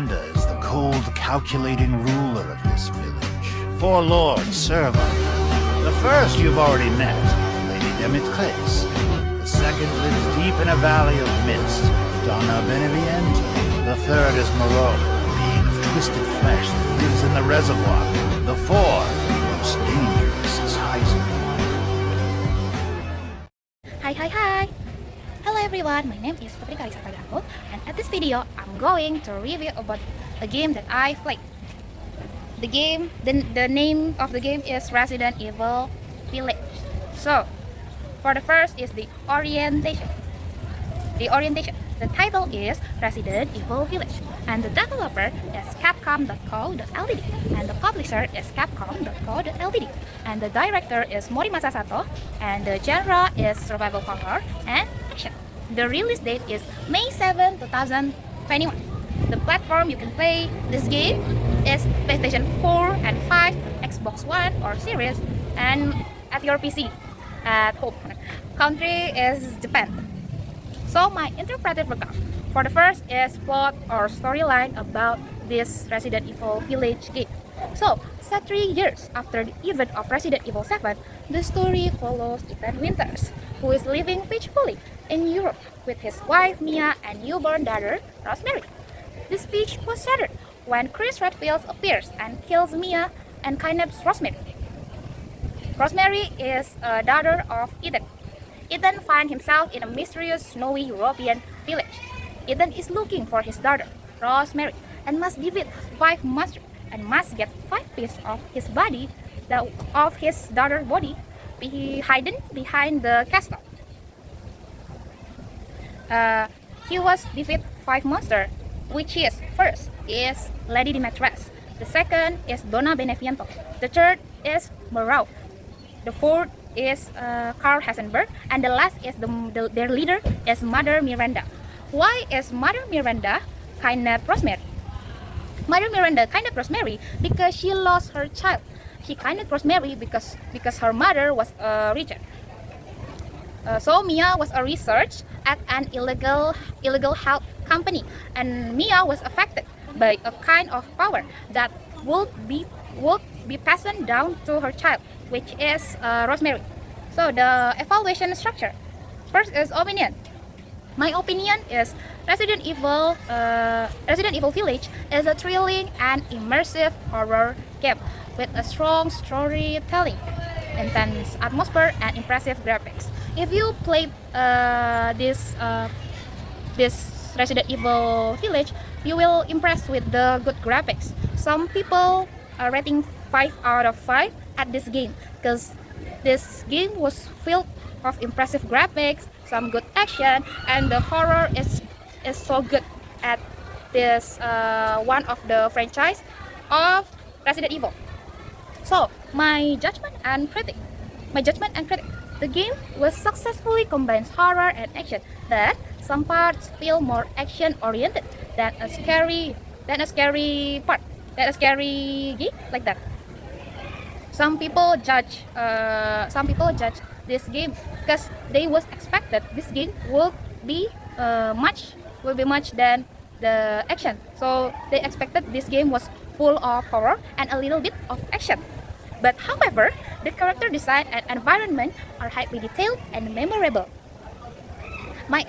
Miranda is the cold, calculating ruler of this village. 4 lords serve under her. The first you've already met, Lady Demetres. The second lives deep in a valley of mist, Donna Beneviento. The third is Moreau, a being of twisted flesh that lives in the reservoir. The fourth, most dangerous, is Heiser. Hi! Hello everyone, my name is Putri Kalisa Padaku, and at this video, I'm going to review about a game that I played. The name of the game is Resident Evil Village. So, for the first is the orientation. The title is Resident Evil Village, and the developer is Capcom.co.ltd, and the publisher is Capcom.co.ltd, and the director is Morimasa Sato, and the genre is survival horror and action. The release date is May 7, 2021. The platform you can play this game is PlayStation 4 and 5, Xbox One or Series, and at your PC at home. Country is Japan. So my interpretive recap for the first is plot or storyline about this Resident Evil Village game. So, set 3 years after the event of Resident Evil 7, the story follows Ethan Winters, who is living peacefully in Europe with his wife Mia and newborn daughter Rosemary. This peace was shattered when Chris Redfield appears and kills Mia and kidnaps Rosemary. Rosemary is a daughter of Ethan. Ethan finds himself in a mysterious snowy European village. Ethan is looking for his daughter, Rosemary, and must defeat 5 monsters and must get 5 pieces of his body, of his daughter's body, hidden behind the castle. He was defeat 5 monsters, which is first is Lady Demetres, the second is Donna Beneviento, the third is Moreau, the fourth is Carl Hasenberg, and the last is their leader is Mother Miranda. Why is Mother Miranda kidnapped Rosemary? Mother Miranda kidnapped Rosemary because she lost her child. She kidnapped Rosemary because her mother was a researcher. So Mia was a research at an illegal health company, and Mia was affected by a kind of power that would be passed down to her child, which is Rosemary. So the evaluation structure. First is opinion. My opinion is Resident Evil Village is a thrilling and immersive horror game with a strong storytelling, intense atmosphere, and impressive graphics. If you played this Resident Evil Village, you will impress with the good graphics. Some people are rating 5 out of 5 at this game because this game was filled of impressive graphics, some good action, and the horror is so good at this one of the franchise of Resident Evil. So my judgment and critic, the game was successfully combines horror and action, but some parts feel more action oriented than a scary game like that. Some people judge this game because they was expected this game will be much than the action. So they expected this game was full of horror and a little bit of action. But however, the character design and environment are highly detailed and memorable. My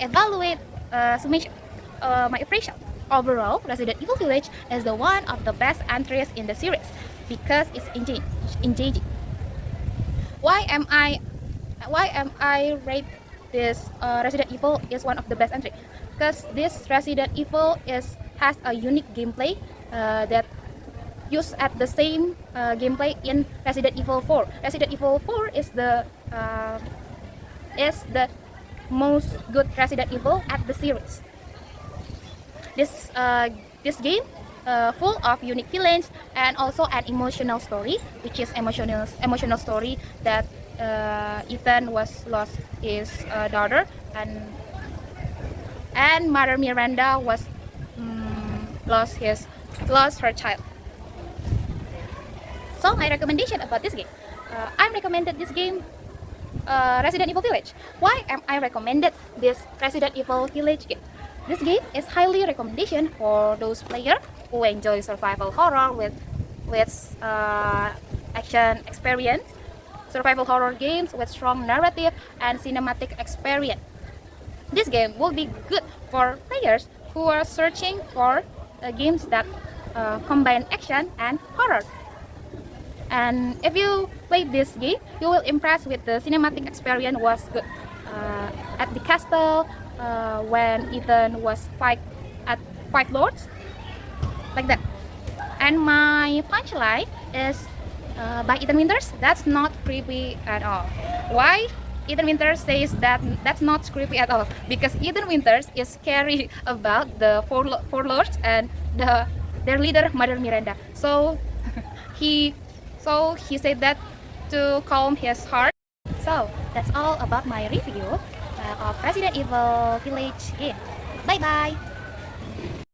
impression. Overall, Resident Evil Village is the one of the best entries in the series because it's engaging. Why am I rate this Resident Evil is one of the best entry? Because this Resident Evil has a unique gameplay that used at the same gameplay in Resident Evil 4. Resident Evil 4 is the most good Resident Evil at the series. This game full of unique feelings and also an emotional story, which is emotional story that Ethan was lost his daughter, and Mother Miranda was lost her child. So my recommendation about this game, I recommended this game, Resident Evil Village. Why am I recommended this Resident Evil Village game? This game is highly recommendation for those players who enjoy survival horror with action experience, survival horror games with strong narrative and cinematic experience. This game will be good for players who are searching for games that combine action and horror. And if you play this game, you will impress with the cinematic experience was good. At the castle, when Ethan was fight at Five Lords, like that. And my punchline is by Ethan Winters, that's not creepy at all. Why? Ethan Winters says that that's not creepy at all because Ethan Winters is scary about the four lords and their leader Mother Miranda. So he said that to calm his heart. So that's all about my review of Resident Evil Village game. Bye bye.